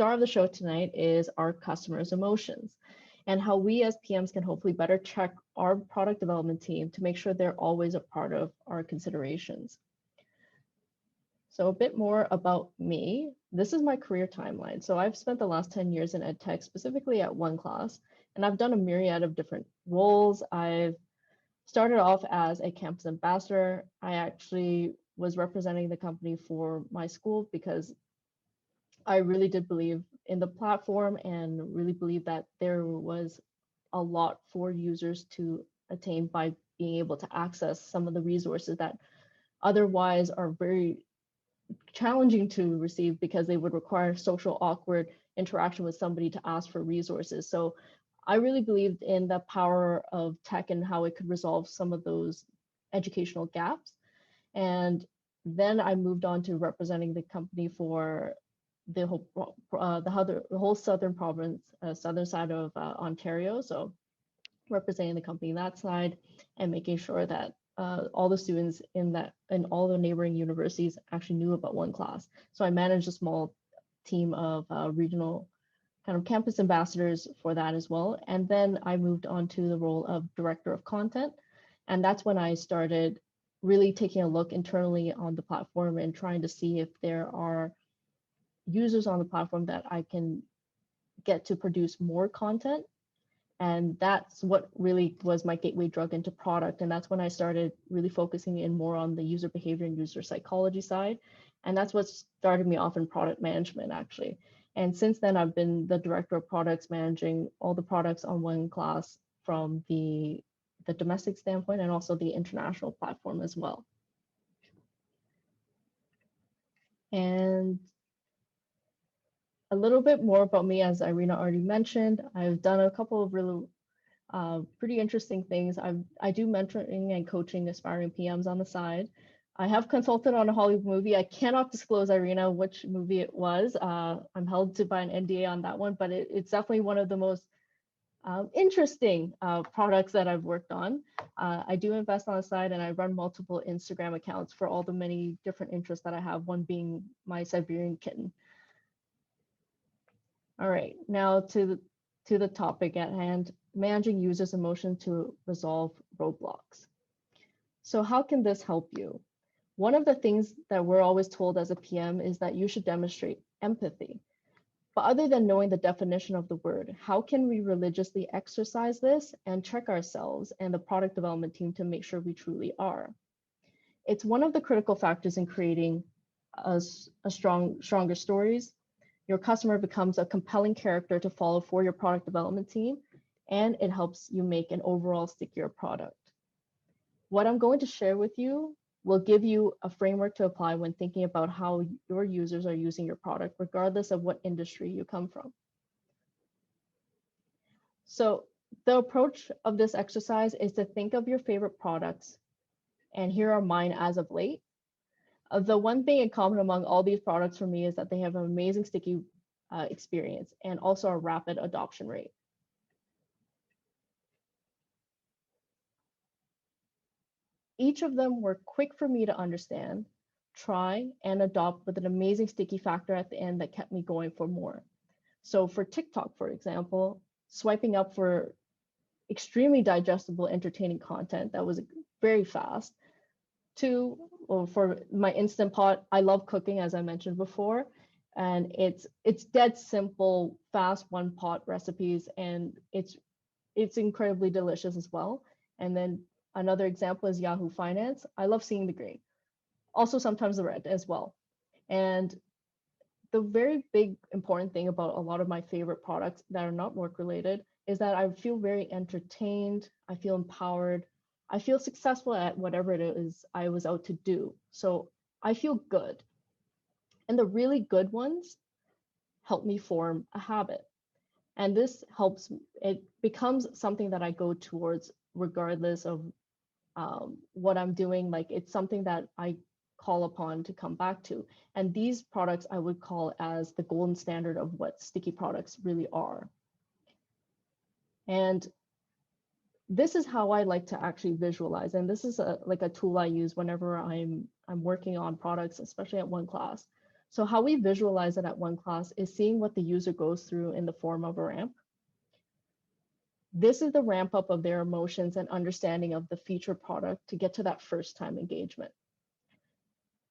star of the show tonight is our customers' emotions and how we as PMs can hopefully better check our product development team to make sure they're always a part of our considerations. So a bit more about me. This is my career timeline. So I've spent the last 10 years in EdTech, specifically at OneClass, and I've done a myriad of different roles. I've started off as a campus ambassador. I actually was representing the company for my school because I really did believe in the platform and really believe that there was a lot for users to attain by being able to access some of the resources that otherwise are very challenging to receive because they would require social awkward interaction with somebody to ask for resources. So I really believed in the power of tech and how it could resolve some of those educational gaps. And then I moved on to representing the company for the whole southern province, southern side of Ontario. So representing the company that side and making sure that all the students in all the neighboring universities actually knew about OneClass. So I managed a small team of regional kind of campus ambassadors for that as well. And then I moved on to the role of director of content. And that's when I started really taking a look internally on the platform and trying to see if there are users on the platform that I can get to produce more content. And that's what really was my gateway drug into product. And that's when I started really focusing in more on the user behavior and user psychology side. And that's what started me off in product management, actually. And since then, I've been the director of products, managing all the products on OneClass from the domestic standpoint and also the international platform as well. And a little bit more about me, as Irina already mentioned, I've done a couple of really pretty interesting things. I do mentoring and coaching aspiring PMs on the side. I have consulted on a Hollywood movie. I cannot disclose, Irina, which movie it was. I'm held to by an NDA on that one, but it's definitely one of the most interesting products that I've worked on. I do invest on the side and I run multiple Instagram accounts for all the many different interests that I have, one being my Siberian kitten. All right, now to the topic at hand, managing users' emotion to resolve roadblocks. So how can this help you? One of the things that we're always told as a PM is that you should demonstrate empathy. But other than knowing the definition of the word, how can we religiously exercise this and check ourselves and the product development team to make sure we truly are? It's one of the critical factors in creating stronger stories. Your customer becomes a compelling character to follow for your product development team, and it helps you make an overall stickier product. What I'm going to share with you will give you a framework to apply when thinking about how your users are using your product, regardless of what industry you come from. So the approach of this exercise is to think of your favorite products, and here are mine as of late. The one thing in common among all these products for me is that they have an amazing sticky experience and also a rapid adoption rate. Each of them were quick for me to understand, try, and adopt with an amazing sticky factor at the end that kept me going for more. So for TikTok, for example, swiping up for extremely digestible, entertaining content that was very fast. Well, for my Instant Pot, I love cooking, as I mentioned before, and it's dead simple, fast one pot recipes, and it's incredibly delicious as well. And then another example is Yahoo Finance. I love seeing the green, also sometimes the red as well. And the very big important thing about a lot of my favorite products that are not work related is that I feel very entertained, I feel empowered, I feel successful at whatever it is I was out to do. So I feel good. And the really good ones help me form a habit. And this helps, it becomes something that I go towards regardless of what I'm doing. Like it's something that I call upon to come back to. And these products I would call as the golden standard of what sticky products really are. And this is how I like to actually visualize. And this is like a tool I use whenever I'm working on products, especially at OneClass. So how we visualize it at OneClass is seeing what the user goes through in the form of a ramp. This is the ramp up of their emotions and understanding of the feature product to get to that first time engagement.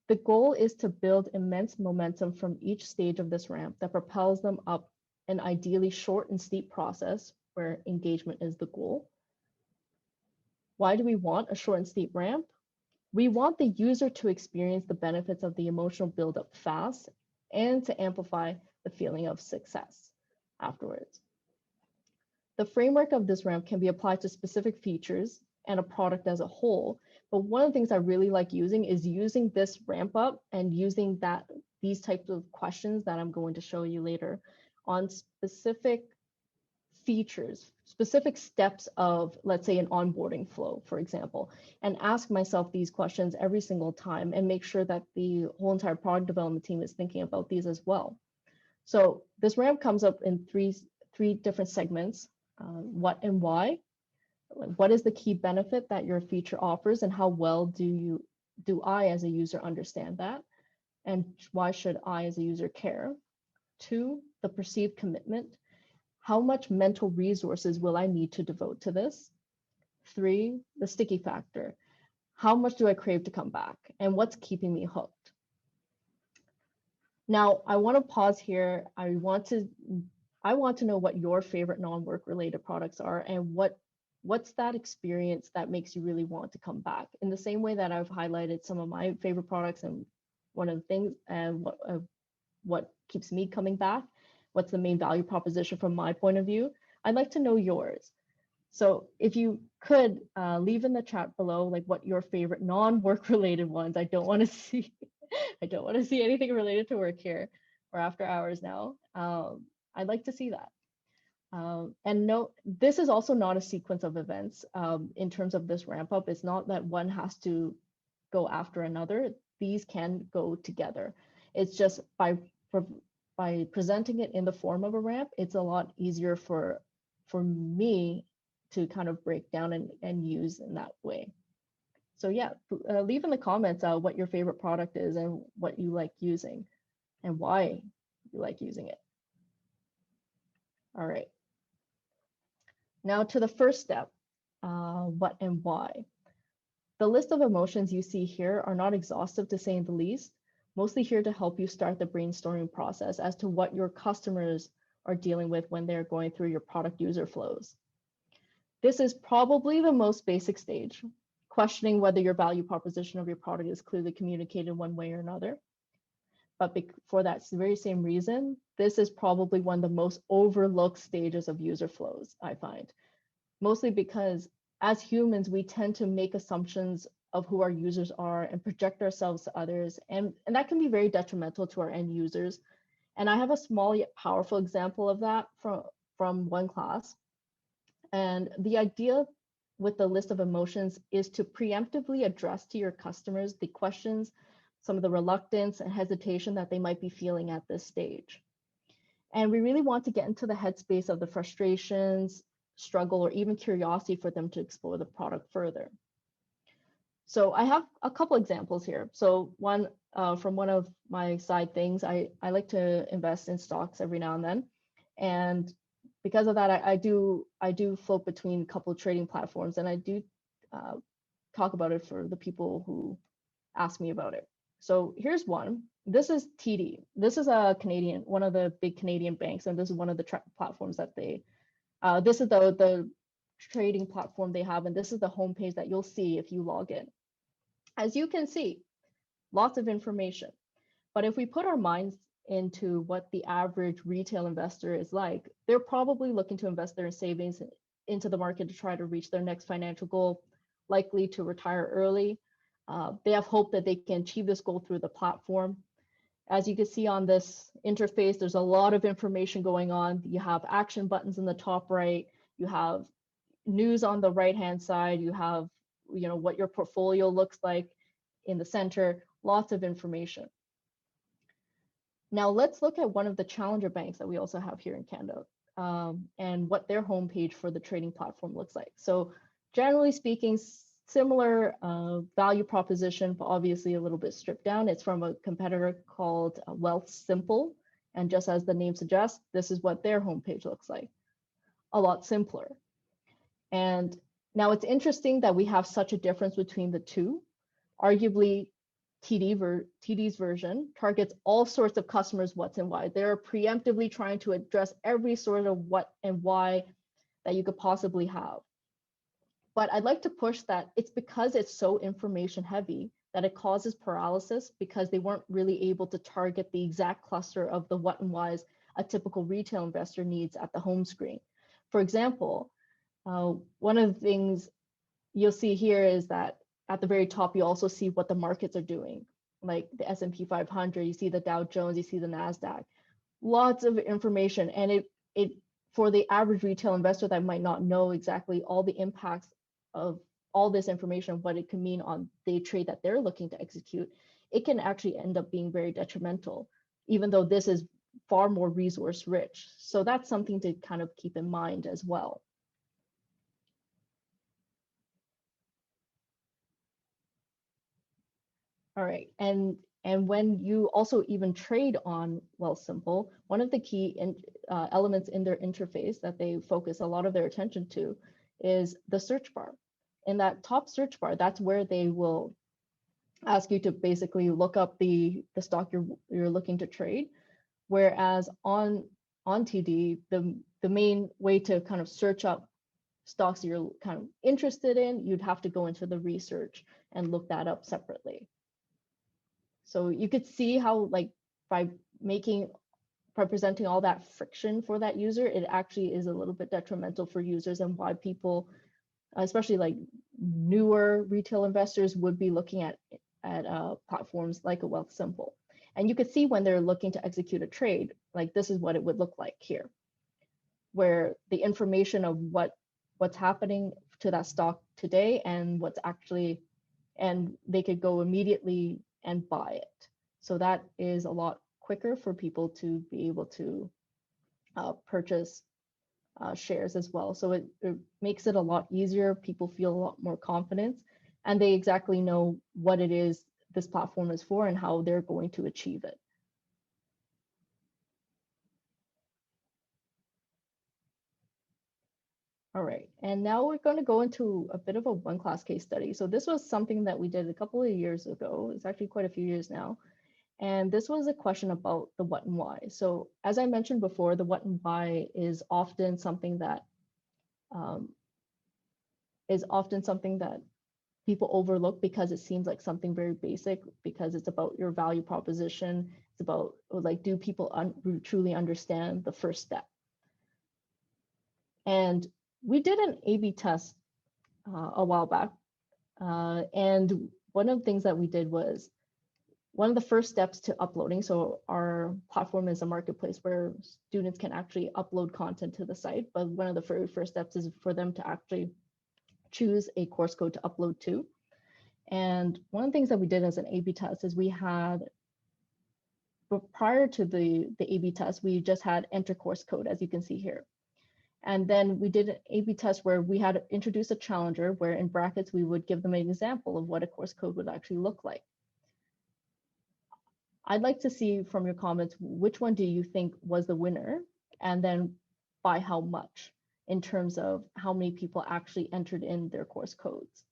The goal is to build immense momentum from each stage of this ramp that propels them up an ideally short and steep process where engagement is the goal. Why do we want a short and steep ramp? We want the user to experience the benefits of the emotional buildup fast and to amplify the feeling of success afterwards. The framework of this ramp can be applied to specific features and a product as a whole. But one of the things I really like using is using this ramp up and using these types of questions that I'm going to show you later on specific features, specific steps of, let's say, an onboarding flow, for example, and ask myself these questions every single time and make sure that the whole entire product development team is thinking about these as well. So this ramp comes up in three different segments: what and why. What is the key benefit that your feature offers, and how well do I as a user understand that? And why should I as a user care? 2, the perceived commitment. How much mental resources will I need to devote to this? 3, the sticky factor. How much do I crave to come back? And what's keeping me hooked? Now, I want to pause here. I want to know what your favorite non-work related products are and what's that experience that makes you really want to come back. In the same way that I've highlighted some of my favorite products and one of the things and what keeps me coming back, what's the main value proposition from my point of view, I'd like to know yours. So if you could leave in the chat below, like what your favorite non-work related ones. I don't want to see anything related to work here or after hours now. I'd like to see that. And note, this is also not a sequence of events in terms of this ramp up. It's not that one has to go after another. These can go together. It's just by presenting it in the form of a ramp, it's a lot easier for me to kind of break down and use in that way. So yeah, leave in the comments what your favorite product is and what you like using and why you like using it. All right. Now to the first step, what and why. The list of emotions you see here are not exhaustive, to say the least, mostly here to help you start the brainstorming process as to what your customers are dealing with when they're going through your product user flows. This is probably the most basic stage, questioning whether your value proposition of your product is clearly communicated one way or another. But for that very same reason, this is probably one of the most overlooked stages of user flows, I find. Mostly because as humans, we tend to make assumptions of who our users are and project ourselves to others. And that can be very detrimental to our end users. And I have a small yet powerful example of that from OneClass. And the idea with the list of emotions is to preemptively address to your customers the questions, some of the reluctance and hesitation that they might be feeling at this stage. And we really want to get into the headspace of the frustrations, struggle, or even curiosity for them to explore the product further. So I have a couple examples here. So one from one of my side things, I like to invest in stocks every now and then. And because of that, I do float between a couple of trading platforms, and I do talk about it for the people who ask me about it. So here's one. This is TD. This is a Canadian, one of the big Canadian banks, and this is one of the platforms that they, this is the trading platform they have, and this is the homepage that you'll see if you log in. As you can see, lots of information. But if we put our minds into what the average retail investor is like, they're probably looking to invest their savings into the market to try to reach their next financial goal, likely to retire early. They have hope that they can achieve this goal through the platform. As you can see on this interface, there's a lot of information going on. You have action buttons in the top right. You have news on the right-hand side. You have, what your portfolio looks like in the center. Lots of information. Now let's look at one of the challenger banks that we also have here in Canada and what their homepage for the trading platform looks like. So generally speaking, similar value proposition, but obviously a little bit stripped down. It's from a competitor called Wealthsimple. And just as the name suggests, this is what their homepage looks like. A lot simpler. And now it's interesting that we have such a difference between the two. Arguably, TD's version targets all sorts of customers, what's and why. They're preemptively trying to address every sort of what and why that you could possibly have. But I'd like to push that it's because it's so information heavy that it causes paralysis, because they weren't really able to target the exact cluster of the what and whys a typical retail investor needs at the home screen. For example, one of the things you'll see here is that at the very top, you also see what the markets are doing, like the S&P 500, you see the Dow Jones, you see the NASDAQ. Lots of information, and it for the average retail investor that might not know exactly all the impacts of all this information, what it can mean on the trade that they're looking to execute, it can actually end up being very detrimental, even though this is far more resource rich. So that's something to kind of keep in mind as well. All right, and when you also even trade on Wealthsimple, one of the key elements in their interface that they focus a lot of their attention to is the search bar. In that top search bar, that's where they will ask you to basically look up the stock you're looking to trade. Whereas on TD, the main way to kind of search up stocks you're kind of interested in, you'd have to go into the research and look that up separately. So you could see how, like, by presenting all that friction for that user, it actually is a little bit detrimental for users, and why people, especially like newer retail investors, would be looking at platforms like a Wealthsimple. And you could see when they're looking to execute a trade, like this is what it would look like here, where the information of what's happening to that stock today and what's actually, and they could go immediately and buy it. So that is a lot quicker for people to be able to purchase shares as well. So it makes it a lot easier. People feel a lot more confidence, and they exactly know what it is this platform is for and how they're going to achieve it. All right, and now we're going to go into a bit of a OneClass case study. So this was something that we did a couple of years ago. It's actually quite a few years now. And this was a question about the what and why. So as I mentioned before, the what and why is often something that people overlook, because it seems like something very basic, because it's about your value proposition. It's about, like, do people truly understand the first step? And we did an A/B test a while back. And one of the things that we did was, one of the first steps to uploading, so our platform is a marketplace where students can actually upload content to the site, but one of the very first steps is for them to actually choose a course code to upload to. And one of the things that we did as an A/B test is but prior to the A/B test, we just had enter course code, as you can see here. And then we did an A/B test where we had introduced a challenger, where in brackets, we would give them an example of what a course code would actually look like. I'd like to see from your comments, which one do you think was the winner? And then by how much, in terms of how many people actually entered in their course codes?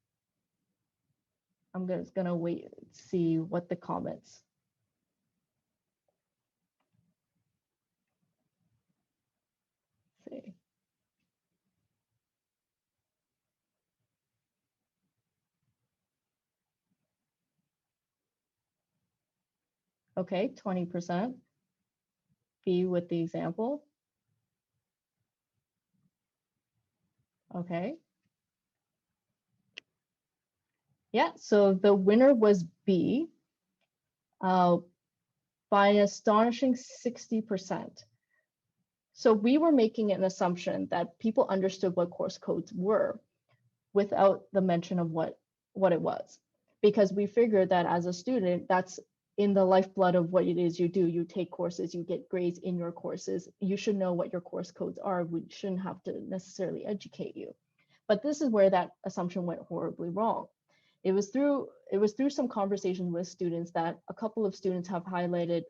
I'm just gonna wait and see what the comments. Let's see. Okay, 20%. B with the example. Okay. Yeah, so the winner was B by an astonishing 60%. So we were making an assumption that people understood what course codes were without the mention of what it was, because we figured that as a student, that's in the lifeblood of what it is you do. You take courses, you get grades in your courses. You should know what your course codes are. We shouldn't have to necessarily educate you. But this is where that assumption went horribly wrong. It was through some conversations with students that a couple of students have highlighted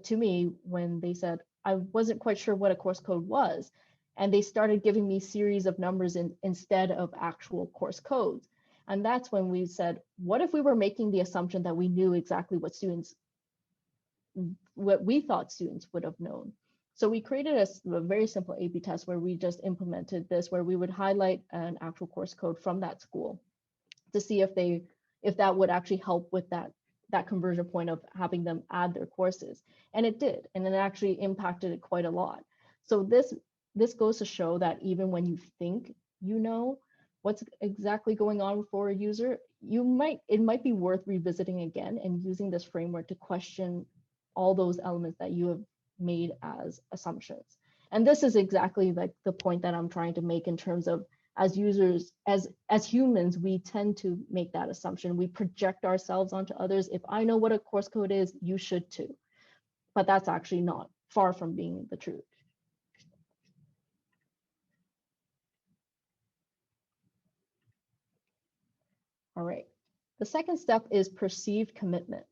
to me when they said, I wasn't quite sure what a course code was. And they started giving me series of numbers instead of actual course codes. And that's when we said, what if we were making the assumption that we knew exactly what we thought students would have known? So we created a very simple A/B test where we just implemented this, where we would highlight an actual course code from that school to see if that would actually help with that conversion point of having them add their courses. And it did, and it actually impacted it quite a lot. So this goes to show that even when you think you know what's exactly going on for a user, it might be worth revisiting again and using this framework to question all those elements that you have made as assumptions. And this is exactly like the point that I'm trying to make in terms of, as users, as humans, we tend to make that assumption. We project ourselves onto others. If I know what a course code is, you should too. But that's actually not far from being the truth. All right. The second step is perceived commitment.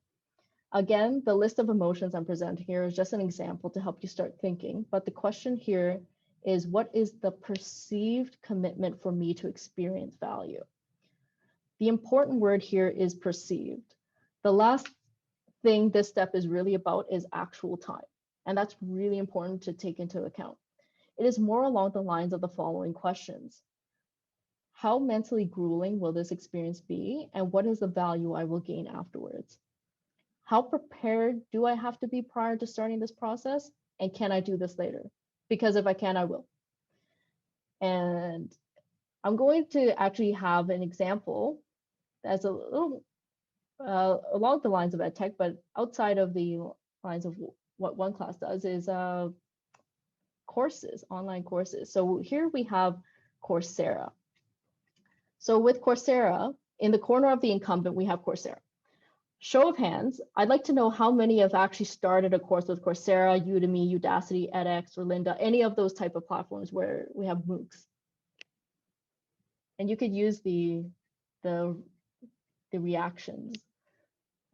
Again, the list of emotions I'm presenting here is just an example to help you start thinking. But the question here is, what is the perceived commitment for me to experience value? The important word here is perceived. The last thing this step is really about is actual time. And that's really important to take into account. It is more along the lines of the following questions. How mentally grueling will this experience be? And what is the value I will gain afterwards? How prepared do I have to be prior to starting this process? And can I do this later? Because if I can, I will. And I'm going to actually have an example that's a little along the lines of EdTech, but outside of the lines of what OneClass does is courses, online courses. So here we have Coursera. So with Coursera, in the corner of the incumbent, we have Coursera. Show of hands, I'd like to know how many have actually started a course with Coursera, Udemy, Udacity, edX, or Lynda, any of those type of platforms where we have MOOCs. And you could use the reactions,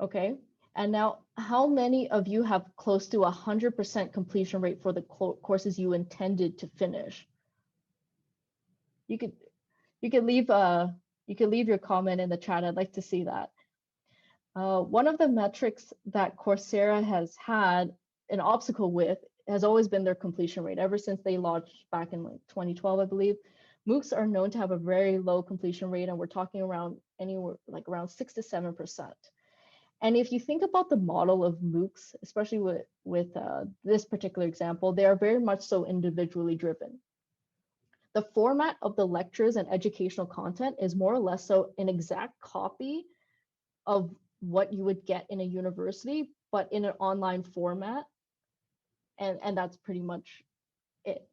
okay? And now, how many of you have close to 100% completion rate for the courses you intended to finish? You could leave your comment in the chat. I'd like to see that. One of the metrics that Coursera has had an obstacle with has always been their completion rate. Ever since they launched back in like 2012, I believe, MOOCs are known to have a very low completion rate, and we're talking around anywhere like around 6 to 7%. And if you think about the model of MOOCs, especially with this particular example, they are very much so individually driven. The format of the lectures and educational content is more or less so an exact copy of what you would get in a university, but in an online format. And that's pretty much it.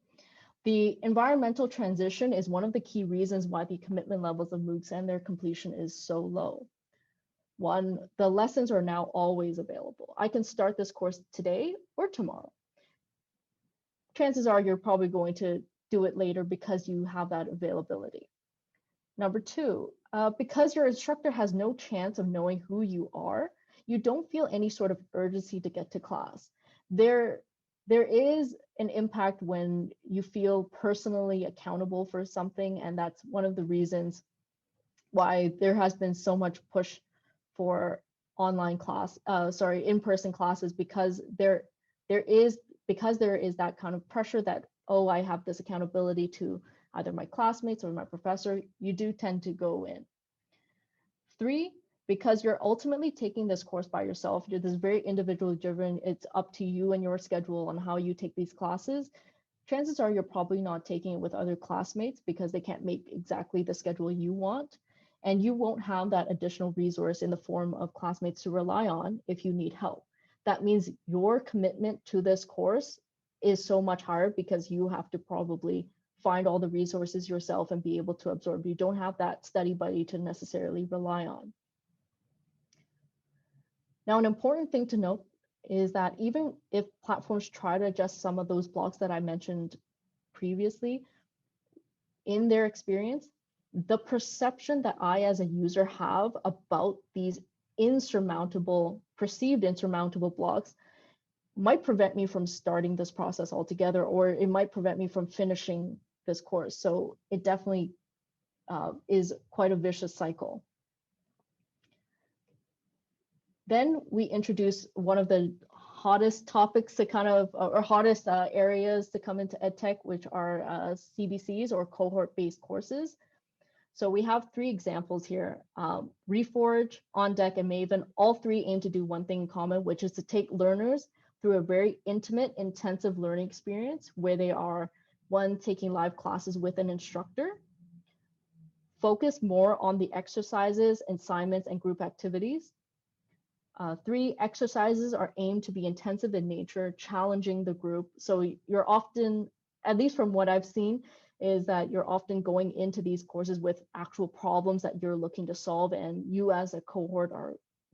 The environmental transition is one of the key reasons why the commitment levels of MOOCs and their completion is so low. One, the lessons are now always available. I can start this course today or tomorrow. Chances are you're probably going to do it later because you have that availability. Number two, because your instructor has no chance of knowing who you are, you don't feel any sort of urgency to get to class. There is an impact when you feel personally accountable for something, and that's one of the reasons why there has been so much push for online in-person classes, because there is that kind of pressure that, oh, I have this accountability to either my classmates or my professor. You do tend to go in. Three, because you're ultimately taking this course by yourself, you're this very individually driven, it's up to you and your schedule on how you take these classes. Chances are you're probably not taking it with other classmates because they can't make exactly the schedule you want. And you won't have that additional resource in the form of classmates to rely on if you need help. That means your commitment to this course is so much higher because you have to probably find all the resources yourself and be able to absorb. You don't have that study buddy to necessarily rely on. Now, an important thing to note is that even if platforms try to adjust some of those blocks that I mentioned previously, in their experience, the perception that I as a user have about these perceived insurmountable blocks might prevent me from starting this process altogether, or it might prevent me from finishing this course. So it definitely is quite a vicious cycle. Then we introduce one of the hottest topics to or hottest areas to come into EdTech, which are CBCs, or cohort-based courses. So we have 3 examples here. Reforge, OnDeck, and Maven, all 3 aim to do one thing in common, which is to take learners through a very intimate, intensive learning experience where they are, 1, taking live classes with an instructor, focus more on the exercises, assignments, and group activities. 3, exercises are aimed to be intensive in nature, challenging the group. So you're often, at least from what I've seen, is that you're often going into these courses with actual problems that you're looking to solve, and you as a cohort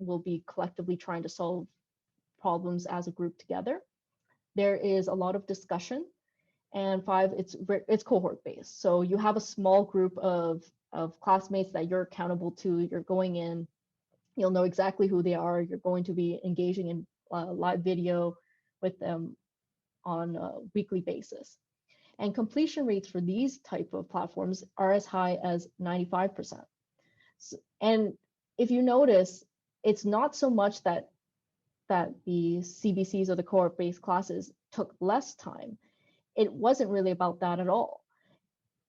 will be collectively trying to solve problems as a group together. There is a lot of discussion. And 5, it's cohort based. So you have a small group of classmates that you're accountable to. You're going in, you'll know exactly who they are. You're going to be engaging in live video with them on a weekly basis. And completion rates for these type of platforms are as high as 95%. And if you notice, it's not so much that the CBCs or the cohort-based classes took less time. It wasn't really about that at all.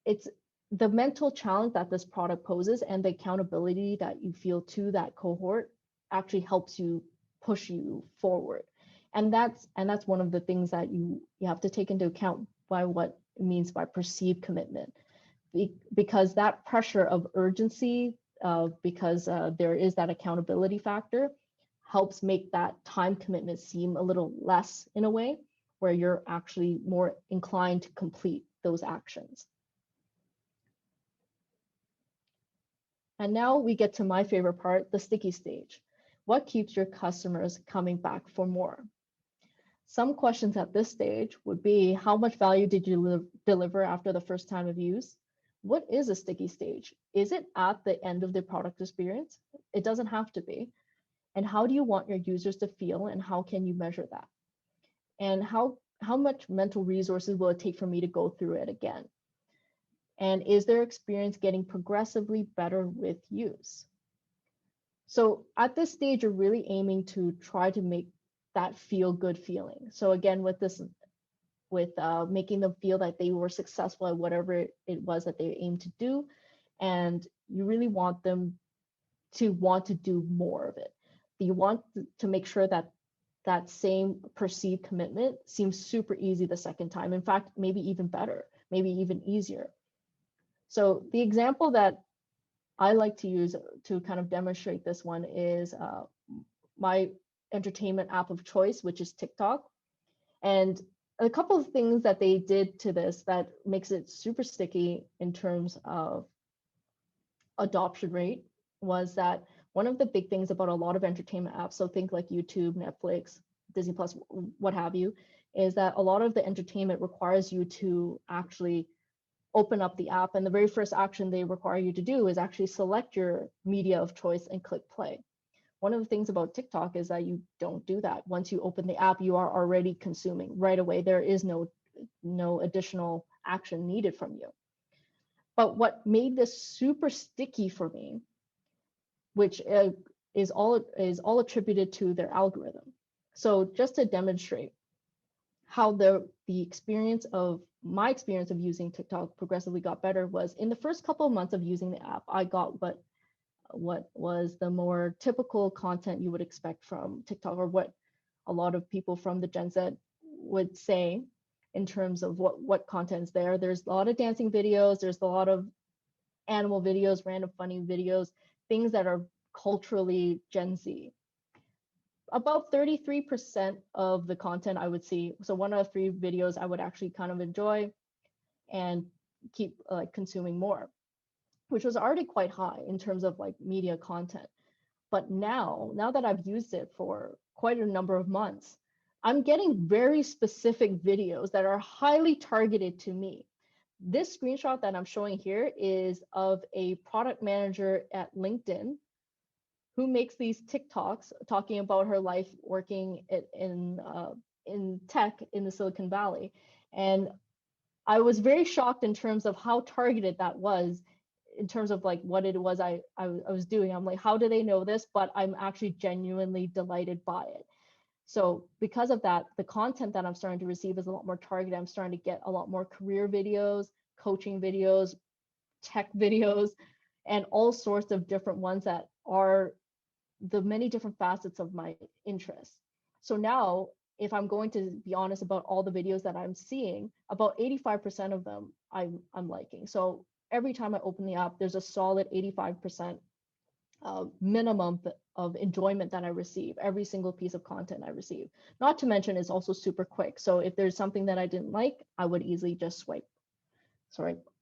It's the mental challenge that this product poses and the accountability that you feel to that cohort actually helps you push you forward. And that's one of the things that you have to take into account by what it means by perceived commitment, because that pressure of urgency, because there is that accountability factor, helps make that time commitment seem a little less, in a way where you're actually more inclined to complete those actions. And now we get to my favorite part, the sticky stage. What keeps your customers coming back for more? Some questions at this stage would be, how much value did you deliver after the first time of use? What is a sticky stage? Is it at the end of the product experience? It doesn't have to be. And how do you want your users to feel, and how can you measure that? And how much mental resources will it take for me to go through it again? And is their experience getting progressively better with use? So at this stage, you're really aiming to try to make that feel good feeling. So again, with making them feel that they were successful at whatever it was that they aimed to do, and you really want them to want to do more of it. You want to make sure that that same perceived commitment seems super easy the second time. In fact, maybe even better, maybe even easier. So the example that I like to use to kind of demonstrate this one is my entertainment app of choice, which is TikTok. And a couple of things that they did to this that makes it super sticky in terms of adoption rate was that one of the big things about a lot of entertainment apps, so think like YouTube, Netflix, Disney Plus, what have you, is that a lot of the entertainment requires you to actually open up the app, and the very first action they require you to do is actually select your media of choice and click play. One of the things about TikTok is that you don't do that. Once you open the app, you are already consuming right away. There is no additional action needed from you. But what made this super sticky for me, which is all attributed to their algorithm. So just to demonstrate how my experience of using TikTok progressively got better was, in the first couple of months of using the app, I got what was the more typical content you would expect from TikTok, or what a lot of people from the Gen Z would say in terms of what content's there. There's a lot of dancing videos, there's a lot of animal videos, random funny videos, things that are culturally Gen Z. About 33% of the content I would see, so 1 out of 3 videos I would actually kind of enjoy and keep consuming more, which was already quite high in terms of like media content. But now that I've used it for quite a number of months, I'm getting very specific videos that are highly targeted to me. This screenshot that I'm showing here is of a product manager at LinkedIn who makes these TikToks talking about her life working in tech in the Silicon Valley. And I was very shocked in terms of how targeted that was, in terms of like what it was I was doing. I'm like, how do they know this? But I'm actually genuinely delighted by it. So because of that, the content that I'm starting to receive is a lot more targeted. I'm starting to get a lot more career videos, coaching videos, tech videos, and all sorts of different ones that are the many different facets of my interests. So now, if I'm going to be honest about all the videos that I'm seeing, about 85% of them I'm liking. So every time I open the app, there's a solid 85% minimum of enjoyment that I receive, every single piece of content I receive. Not to mention it's also super quick. So if there's something that I didn't like, I would easily just swipe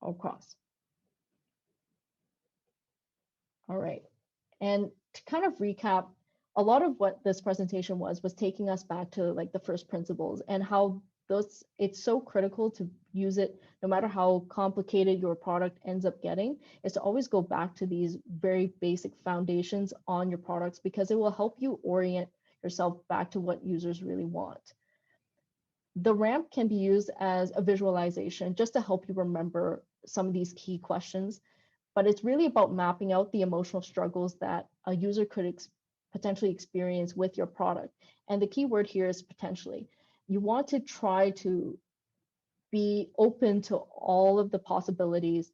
across. All right. And to kind of recap, a lot of what this presentation was taking us back to like the first principles and how it's so critical to use it no matter how complicated your product ends up getting, is to always go back to these very basic foundations on your products, because it will help you orient yourself back to what users really want. The ramp can be used as a visualization just to help you remember some of these key questions, but it's really about mapping out the emotional struggles that a user could potentially experience with your product. And the key word here is potentially. You want to try to be open to all of the possibilities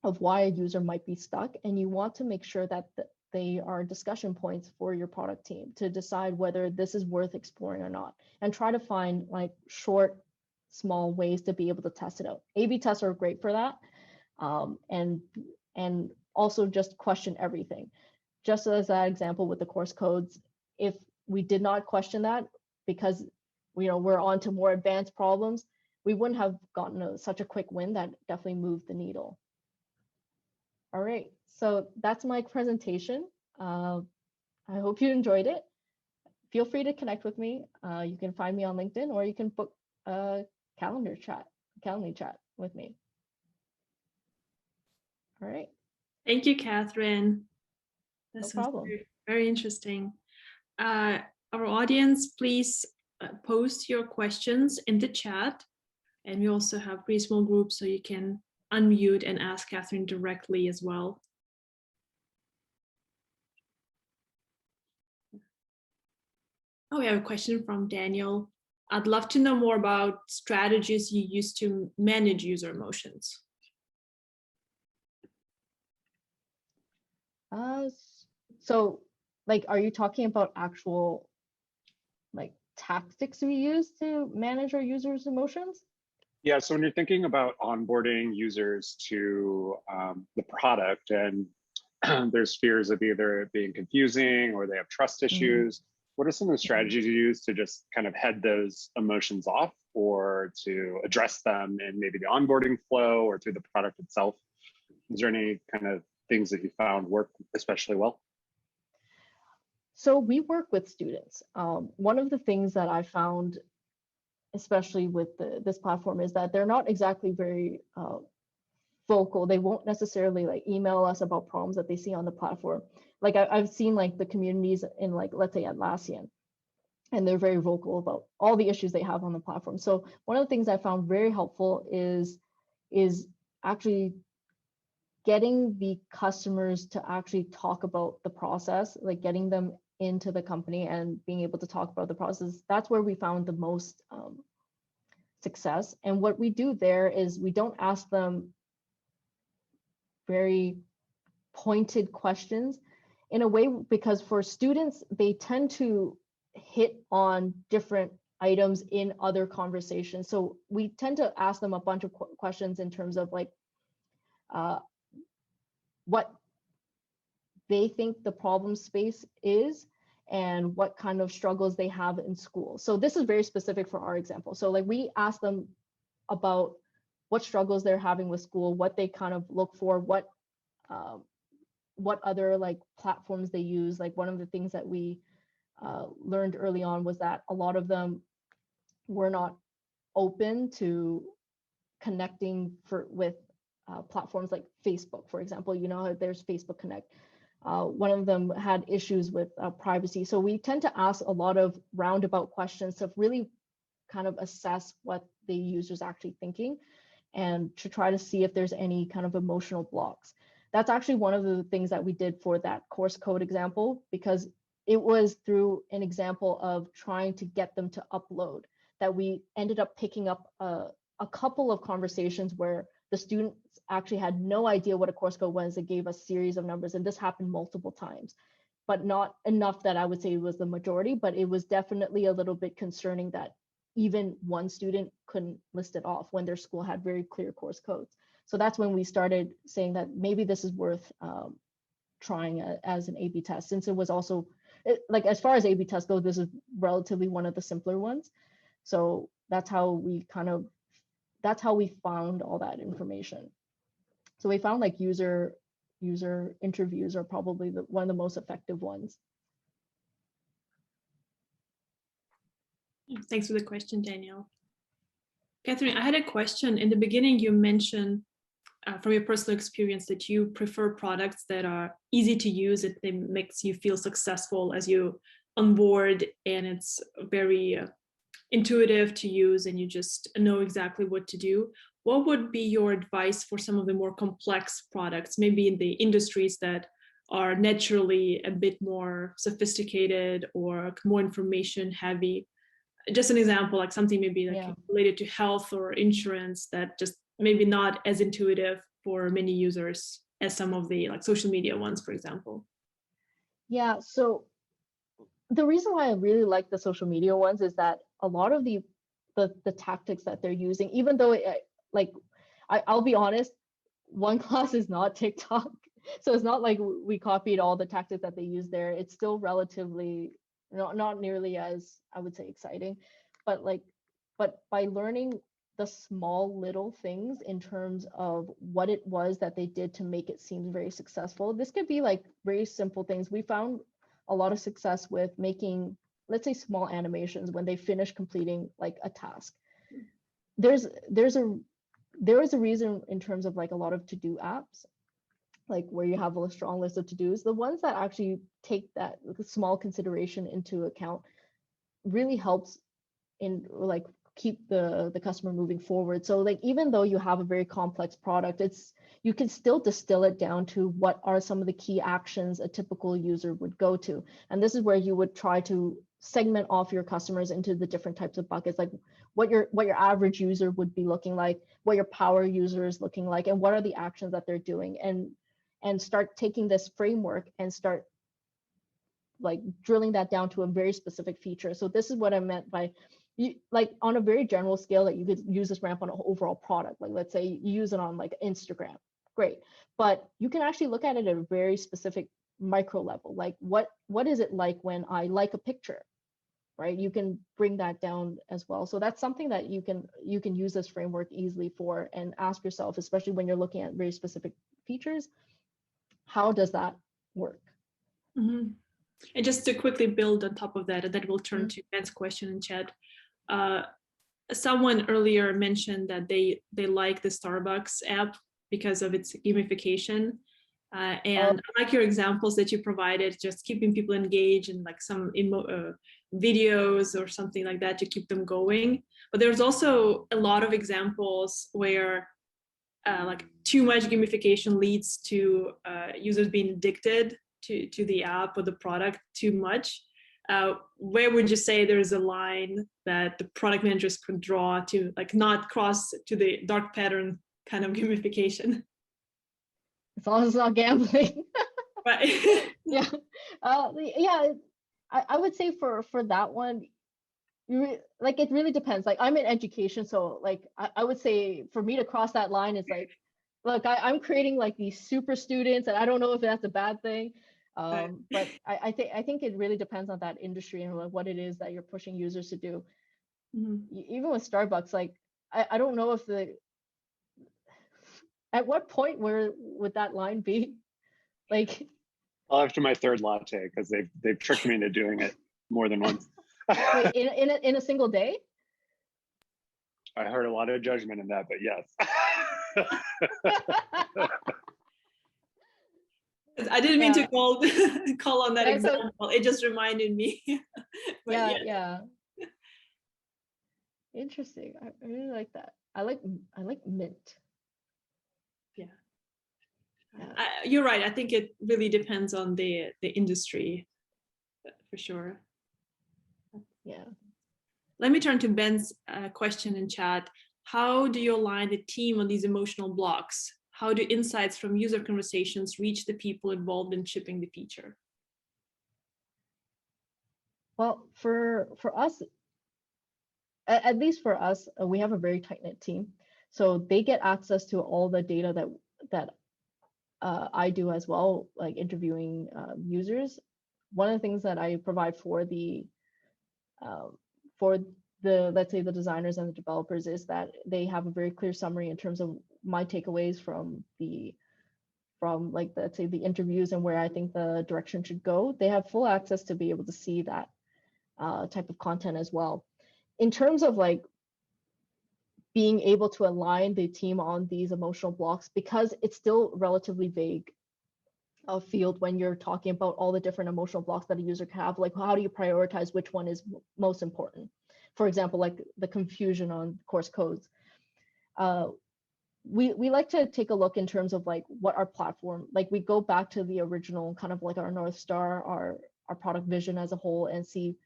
of why a user might be stuck, and you want to make sure that they are discussion points for your product team to decide whether this is worth exploring or not, and try to find like short, small ways to be able to test it out. A/B tests are great for that, and also just question everything. Just as that example with the course codes, if we did not question that, because we're on to more advanced problems, we wouldn't have gotten such a quick win that definitely moved the needle. All right, so that's my presentation. I hope you enjoyed it. Feel free to connect with me. You can find me on LinkedIn, or you can book a calendar chat with me. All right. Thank you, Katherine. No problem. Very, very interesting. Our audience, please post your questions in the chat. And we also have pretty small groups, so you can unmute and ask Katherine directly as well. Oh, we have a question from Daniel. I'd love to know more about strategies you use to manage user emotions. So like, are you talking about actual like tactics we use to manage our users' emotions? Yeah, so when you're thinking about onboarding users to the product, and there's fears of either it being confusing or they have trust issues, what are some of the strategies you use to just kind of head those emotions off, or to address them in maybe the onboarding flow or through the product itself? Is there any kind of things that you found work especially well? So we work with students. One of the things that I found, especially with this platform, is that they're not exactly very vocal. They won't necessarily like email us about problems that they see on the platform. Like I've seen like the communities in like, let's say Atlassian, and they're very vocal about all the issues they have on the platform. So one of the things I found very helpful is actually getting the customers to actually talk about the process, like getting them into the company and being able to talk about the process. That's where we found the most success. And what we do there is we don't ask them very pointed questions in a way, because for students, they tend to hit on different items in other conversations. So we tend to ask them a bunch of questions in terms of like what they think the problem space is and what kind of struggles they have in school. So this is very specific for our example. So like we ask them about what struggles they're having with school, what they kind of look for, what other like platforms they use. Like one of the things that we learned early on was that a lot of them were not open to connecting with platforms like Facebook, for example. You know, there's Facebook Connect. One of them had issues with privacy. So we tend to ask a lot of roundabout questions to really kind of assess what the user's actually thinking and to try to see if there's any kind of emotional blocks. That's actually one of the things that we did for that course code example, because it was through an example of trying to get them to upload that we ended up picking up a couple of conversations where the students actually had no idea what a course code was. It gave a series of numbers, and this happened multiple times, but not enough that I would say it was the majority, but it was definitely a little bit concerning that even one student couldn't list it off when their school had very clear course codes. So that's when we started saying that maybe this is worth trying as an A/B test, since it was also, like as far as A/B tests go, this is relatively one of the simpler ones. So that's how we found all that information. So we found like user interviews are probably one of the most effective ones. Thanks for the question, Daniel. Katherine, I had a question. In the beginning, you mentioned from your personal experience that you prefer products that are easy to use, it makes you feel successful as you onboard, and it's very intuitive to use and you just know exactly what to do. What would be your advice for some of the more complex products, maybe in the industries that are naturally a bit more sophisticated or more information heavy? Just an example, like something maybe like related to health or insurance that just maybe not as intuitive for many users as some of the like social media ones, for example. Yeah, so the reason why I really like the social media ones is that a lot of the tactics that they're using, even though I'll be honest, OneClass is not TikTok. So it's not like we copied all the tactics that they use there. It's still relatively not nearly as, I would say, exciting, but by learning the small little things in terms of what it was that they did to make it seem very successful. This could be like very simple things. We found a lot of success with making, let's say, small animations when they finish completing like a task. There is a reason in terms of like a lot of to-do apps, like where you have a strong list of to-dos, the ones that actually take that small consideration into account really helps in like keep the customer moving forward. So like even though you have a very complex product, you can still distill it down to what are some of the key actions a typical user would go to. And this is where you would try to segment off your customers into the different types of buckets, like what your average user would be looking like, what your power user is looking like, and what are the actions that they're doing, and start taking this framework and start like drilling that down to a very specific feature. So this is what I meant by like on a very general scale that you could use this ramp on an overall product. Like let's say you use it on like Instagram, great. But you can actually look at it at a very specific micro level. Like what is it like when I like a picture, right? You can bring that down as well. So that's something that you can use this framework easily for, and ask yourself, especially when you're looking at very specific features, how does that work? Mm-hmm. And just to quickly build on top of that, and then we'll turn to Ben's question in chat. Someone earlier mentioned that they like the Starbucks app because of its gamification. And I like your examples that you provided, just keeping people engaged and like some videos or something like that to keep them going. But there's also a lot of examples where like too much gamification leads to users being addicted to the app or the product too much. Where would you say there's a line that the product managers could draw to like not cross to the dark pattern kind of gamification? As long as it's not gambling. Right. Yeah. I would say for that one, like it really depends. Like I'm in education, so like I would say for me to cross that line is like, look, I'm creating like these super students, and I don't know if that's a bad thing. But I think it really depends on that industry and what it is that you're pushing users to do. Mm-hmm. Even with Starbucks, like I don't know if at what point where would that line be? Like, well, after my third latte, because they've tricked me into doing it more than once. Wait, in a single day? I heard a lot of judgment in that, but yes. I didn't mean to call on that That's example. It just reminded me. But yeah. Interesting. I really like that. I like mint. Yeah. Yeah. You're right. I think it really depends on the industry, for sure. Yeah. Let me turn to Ben's question in chat. How do you align the team on these emotional blocks? How do insights from user conversations reach the people involved in shipping the feature? Well, for us, at least for us, we have a very tight-knit team. So they get access to all the data that I do as well, like interviewing users. One of the things that I provide for the let's say the designers and the developers is that they have a very clear summary in terms of my takeaways from like let's say the interviews and where I think the direction should go. They have full access to be able to see that type of content as well. In terms of like being able to align the team on these emotional blocks, because it's still relatively vague field when you're talking about all the different emotional blocks that a user can have, like how do you prioritize which one is most important? For example, like the confusion on course codes. We like to take a look in terms of like what our platform, like we go back to the original kind of like our North Star, our product vision as a whole, and see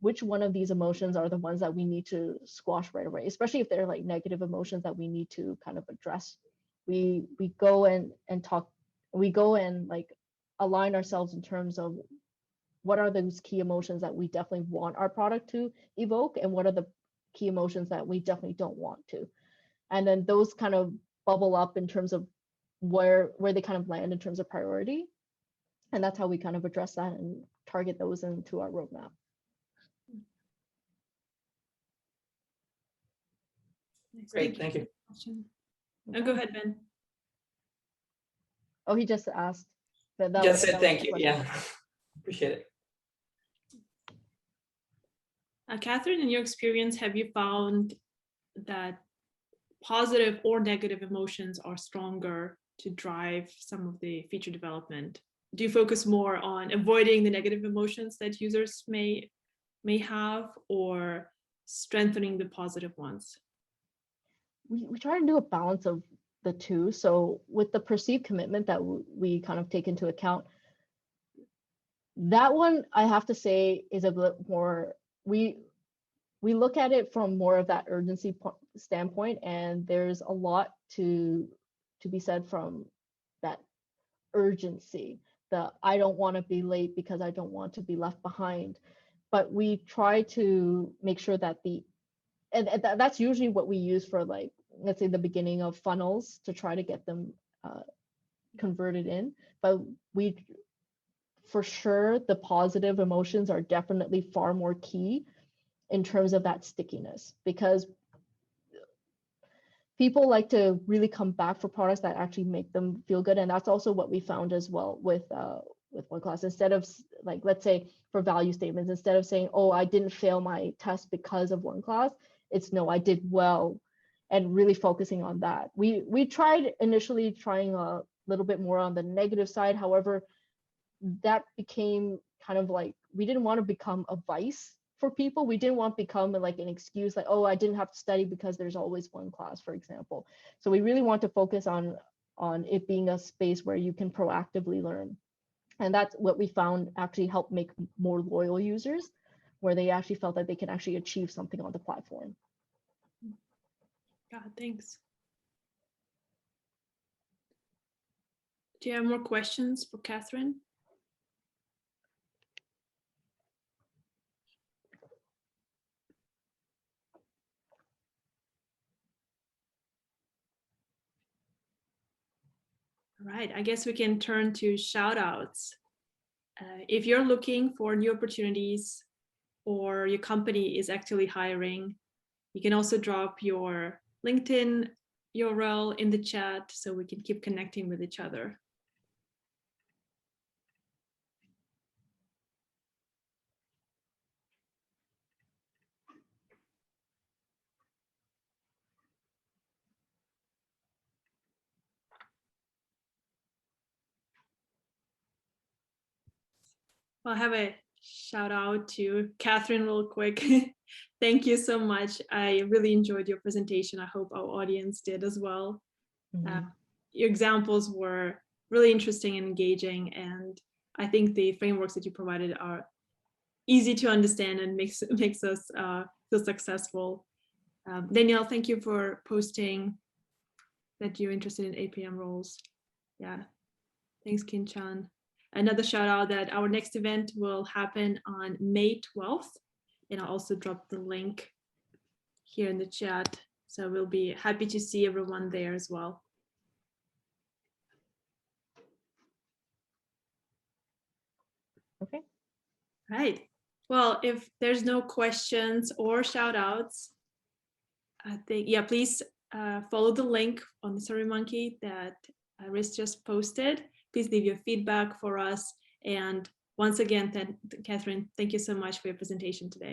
which one of these emotions are the ones that we need to squash right away, especially if they're like negative emotions that we need to kind of address. We go and talk, we go and like align ourselves in terms of what are those key emotions that we definitely want our product to evoke, and what are the key emotions that we definitely don't want to. And then those kind of bubble up in terms of where they kind of land in terms of priority. And that's how we kind of address that and target those into our roadmap. Great, thank you. Oh, go ahead, Ben. Oh, he just asked. Just said thank you. Yeah, appreciate it. Katherine, in your experience, have you found that positive or negative emotions are stronger to drive some of the feature development? Do you focus more on avoiding the negative emotions that users may have, or strengthening the positive ones? We try to do a balance of the two. So with the perceived commitment that we kind of take into account, that one I have to say is a bit more, we look at it from more of that urgency standpoint, and there's a lot to be said from that urgency. The I don't want to be late because I don't want to be left behind. But we try to make sure that that's usually what we use for, like, let's say the beginning of funnels to try to get them converted in. But for sure, the positive emotions are definitely far more key in terms of that stickiness, because people like to really come back for products that actually make them feel good. And that's also what we found as well with OneClass. Instead of, like, let's say for value statements, instead of saying, oh, I didn't fail my test because of OneClass, it's no, I did well, and really focusing on that. We tried initially trying a little bit more on the negative side. However, that became kind of like, we didn't want to become a vice for people. We didn't want to become like an excuse, like, oh, I didn't have to study because there's always OneClass, for example. So we really want to focus on it being a space where you can proactively learn. And that's what we found actually helped make more loyal users, where they actually felt that they can actually achieve something on the platform. God, thanks. Do you have more questions for Katherine? All right, I guess we can turn to shout outs. If you're looking for new opportunities or your company is actively hiring, you can also drop your LinkedIn URL in the chat so we can keep connecting with each other. Well, I have a shout out to Katherine real quick. Thank you so much. I really enjoyed your presentation. I hope our audience did as well. Your examples were really interesting and engaging, and I think the frameworks that you provided are easy to understand and makes us feel successful. Danielle, thank you for posting that you're interested in APM roles. Yeah, thanks, Kin-chan. Another shout out that our next event will happen on May 12th, and I'll also drop the link here in the chat. So we'll be happy to see everyone there as well. Okay. Right. Well, if there's no questions or shout outs, I think, yeah, please follow the link on the SurveyMonkey that Riz just posted. Please leave your feedback for us. And once again, Katherine, thank you so much for your presentation today.